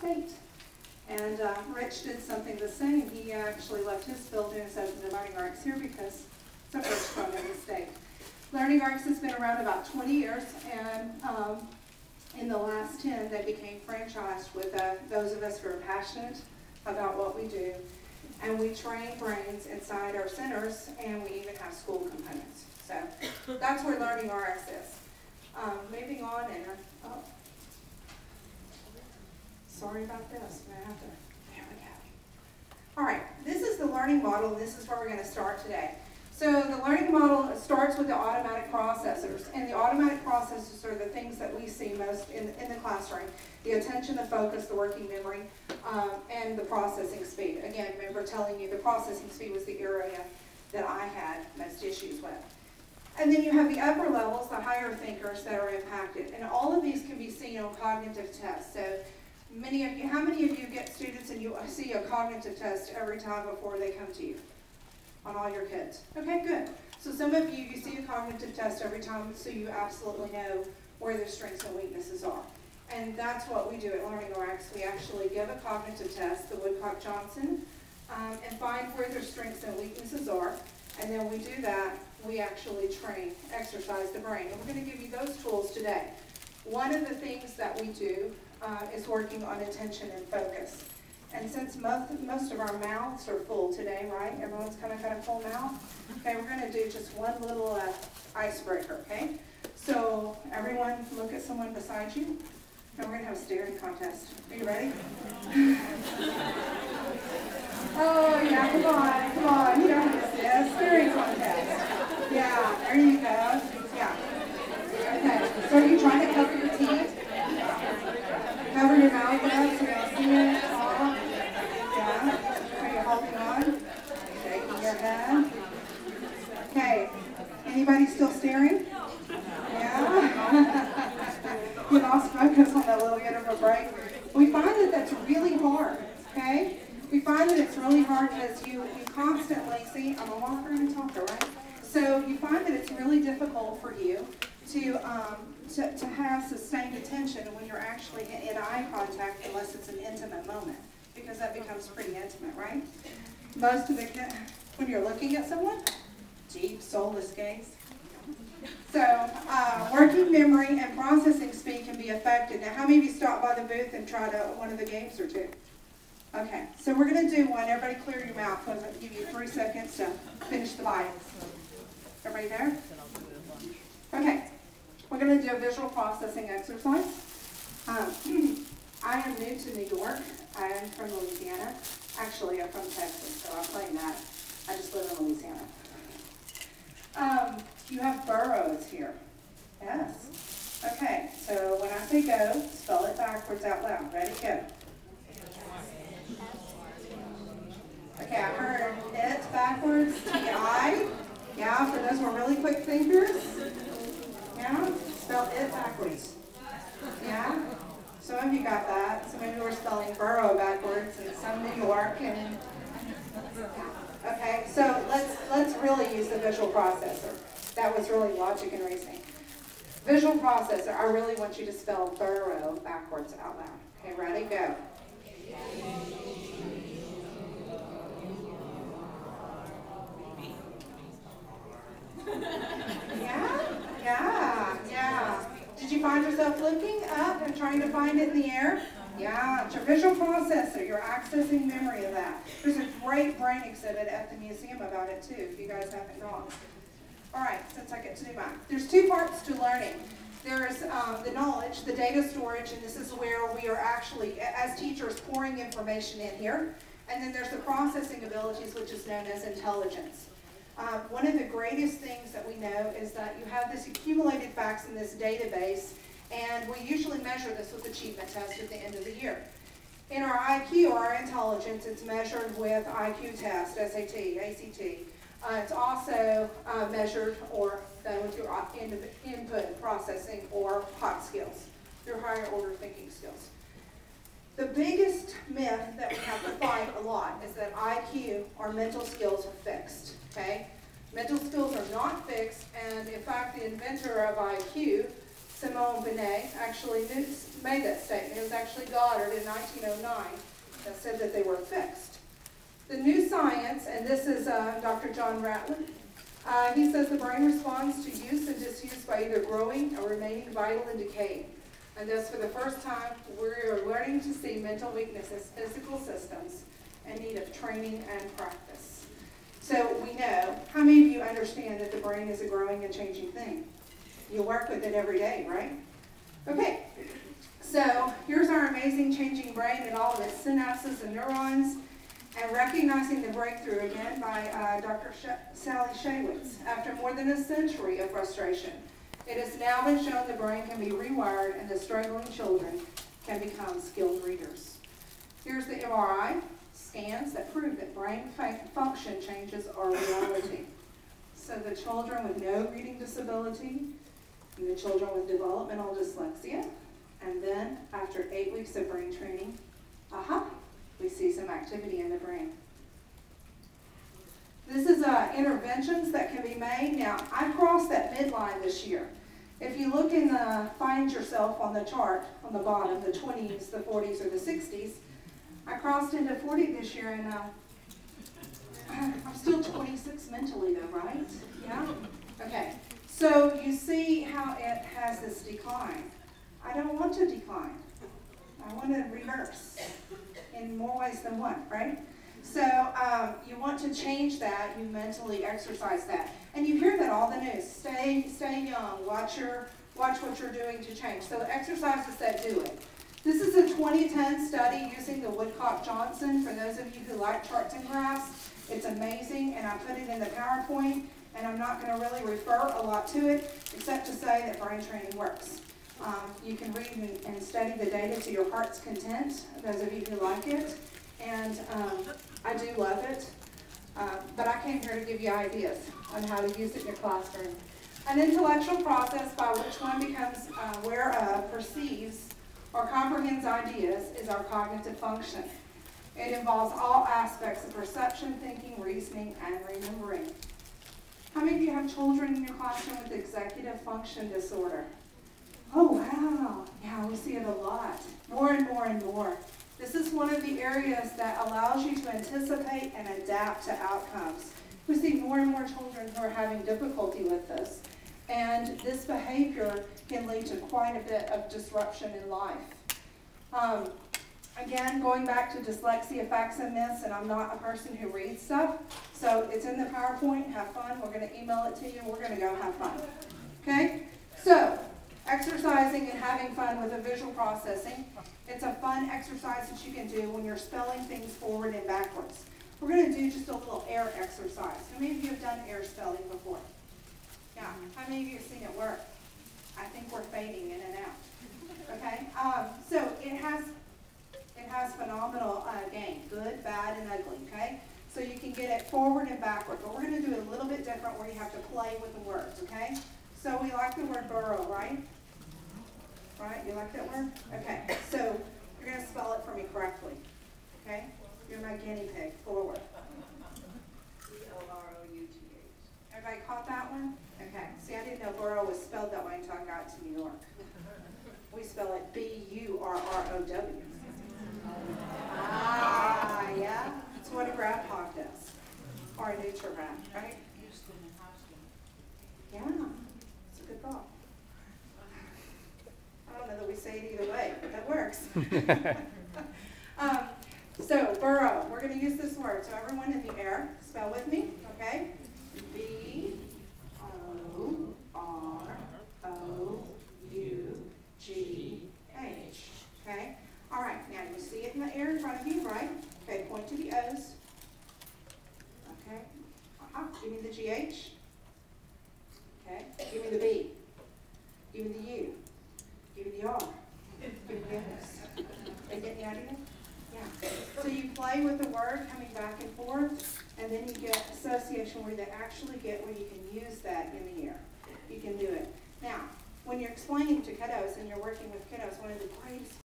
state. And Rich did something the same. He actually left his field and says the LearningRx here because it's a first one in the state. LearningRx has been around about 20 years, and in the last 10, they became franchised with those of us who are passionate about what we do. And we train brains inside our centers, and we even have school components. So that's where LearningRx is. Moving on, and sorry about this. I'm gonna have to. There we go. All right, this is the learning model. This is where we're going to start today. So the learning model starts with the automatic processors, and the automatic processors are the things that we see most in the classroom: the attention, the focus, the working memory, and the processing speed. Again, remember telling you the processing speed was the area that I had most issues with. And then you have the upper levels, the higher thinkers that are impacted, and all of these can be seen on cognitive tests. So many of you, how many of you get students and you see a cognitive test every time before they come to you? On all your kids. Okay, good. So some of you see a cognitive test every time, so you absolutely know where their strengths and weaknesses are. And that's what we do at LearningRx. We actually give a cognitive test, the Woodcock-Johnson, and find where their strengths and weaknesses are. And then we do that, we actually train, exercise the brain. And we're going to give you those tools today. One of the things that we do is working on attention and focus. And since most of our mouths are full today, right? Everyone's kind of got a full mouth. Okay, we're going to do just one little icebreaker, okay? So everyone look at someone beside you, and we're going to have a staring contest. Are you ready? Oh, yeah, come on. You don't have to see a staring contest. Yeah, there you go. Yeah. Okay, so are you trying to cover your teeth? Cover your mouth up so you don't see it. Are you holding on? Shaking your head. Okay. Anybody still staring? Yeah? You lost focus on that little bit of a break. We find that that's really hard, okay? We find that it's really hard because you constantly, see, I'm a walker and a talker, right? So you find that it's really difficult for you to have sustained attention when you're actually in eye contact unless it's an intimate moment, because that becomes pretty intimate, right? Most of the, when you're looking at someone, deep, soulless gaze. So, working memory and processing speed can be affected. Now, how many of you stopped by the booth and tried one of the games or two? Okay, so we're going to do one. Everybody clear your mouth. I'm going to give you 3 seconds to finish the bite. Everybody there? Okay, we're going to do a visual processing exercise. I am new to New York. I am from Louisiana. Actually, I'm from Texas, so I'll claim that. I just live in Louisiana. You have boroughs here. Yes. Okay, so when I say go, spell it backwards out loud. Ready, go. Okay, I heard it backwards, T-I. Yeah, for those who are really quick thinkers. Yeah, spell it backwards. Yeah. Some of you got that. Some of you were spelling borough backwards, and some New York. And okay, so let's really use the visual processor. That was really logic and reasoning. Visual processor. I really want you to spell borough backwards out loud. Okay, ready? Go. Yeah. Did you find yourself looking up and trying to find it in the air? Yeah, it's your visual processor. You're accessing memory of that. There's a great brain exhibit at the museum about it too, if you guys haven't gone. All right, since I get to do mine. There's two parts to learning. There's the knowledge, the data storage, and this is where we are actually, as teachers, pouring information in here. And then there's the processing abilities, which is known as intelligence. One of the greatest things that we know is that you have this accumulated facts in this database, and we usually measure this with achievement tests at the end of the year. In our IQ, our intelligence, it's measured with IQ test, SAT, ACT. It's also measured or done with your input processing or HOT skills, your higher order thinking skills. The biggest myth that we have to fight a lot is that IQ or mental skills are fixed, okay? Mental skills are not fixed, and in fact, the inventor of IQ Simone Binet actually made that statement. It was actually Goddard in 1909 that said that they were fixed. The new science, and this is Dr. John Ratliff, he says the brain responds to use and disuse by either growing or remaining vital and decaying. And thus, for the first time, we're learning to see mental weakness as physical systems in need of training and practice. So we know, how many of you understand that the brain is a growing and changing thing? You work with it every day, right? Okay, so here's our amazing changing brain and all of its synapses and neurons, and recognizing the breakthrough again by Dr. Sally Shaywitz. After more than a century of frustration, it has now been shown the brain can be rewired and the struggling children can become skilled readers. Here's the MRI scans that prove that brain function changes are reality. So the children with no reading disability, and the children with developmental dyslexia, and then after 8 weeks of brain training, we see some activity in the brain. This is interventions that can be made. Now, I crossed that midline this year. If you look in the, find yourself on the chart on the bottom, the 20s, the 40s, or the 60s, I crossed into 40 this year, and I'm still 26 mentally though, right? Yeah? Okay. So you see how it has this decline. I don't want to decline. I want to reverse in more ways than one, right? So you want to change that, you mentally exercise that. And you hear that all the news. Stay young, watch what you're doing to change. So exercises that do it. This is a 2010 study using the Woodcock-Johnson. For those of you who like charts and graphs, it's amazing, and I put it in the PowerPoint, and I'm not going to really refer a lot to it, except to say that brain training works. You can read and study the data to your heart's content, those of you who like it, and I do love it, but I came here to give you ideas on how to use it in your classroom. An intellectual process by which one becomes aware of, perceives, or comprehends ideas is our cognitive function. It involves all aspects of perception, thinking, reasoning, and remembering. How many of you have children in your classroom with executive function disorder? Oh, wow. Yeah, we see it a lot. More and more and more. This is one of the areas that allows you to anticipate and adapt to outcomes. We see more and more children who are having difficulty with this. And this behavior can lead to quite a bit of disruption in life. Again, going back to dyslexia, facts and myths, and I'm not a person who reads stuff, so it's in the PowerPoint. Have fun. We're going to email it to you, and we're going to go have fun. Okay? So, exercising and having fun with a visual processing. It's a fun exercise that you can do when you're spelling things forward and backwards. We're going to do just a little air exercise. How many of you have done air spelling before? Yeah. How many of you have seen it work? I think we're fading in and out. Okay? So it has phenomenal gain. Good, bad, and ugly. Okay? So you can get it forward and backward. But we're going to do it a little bit different where you have to play with the words. Okay? So we like the word burrow, right? Right? You like that word? Okay. So you're going to spell it for me correctly. Okay? You're my guinea pig. Forward. B-O-R-O-U-G-H. Everybody caught that one? Okay. See, I didn't know burrow was spelled that way until I got to New York. We spell it B-U-R-R-O-W. Ah, yeah? That's what a groundhog does. Or a nature rat, right? Yeah. It's a good thought. I don't know that we say it either way, but that works. So, burrow. We're going to use this word. So everyone in the air, spell with me, okay? B-O-R-O-U-G-H. Okay? All right. Now, you see it in the air in front of you, right? Okay, point to the O's. Okay. Give me the G-H. Okay. Give me the B. Give me the U. Give me the R. Give me the S. They get the idea? Yeah. So you play with the word coming back and forth, and then you get association where they actually get where you can use that in the air. You can do it. Now, when you're explaining to kiddos and you're working with kiddos, one of the greatest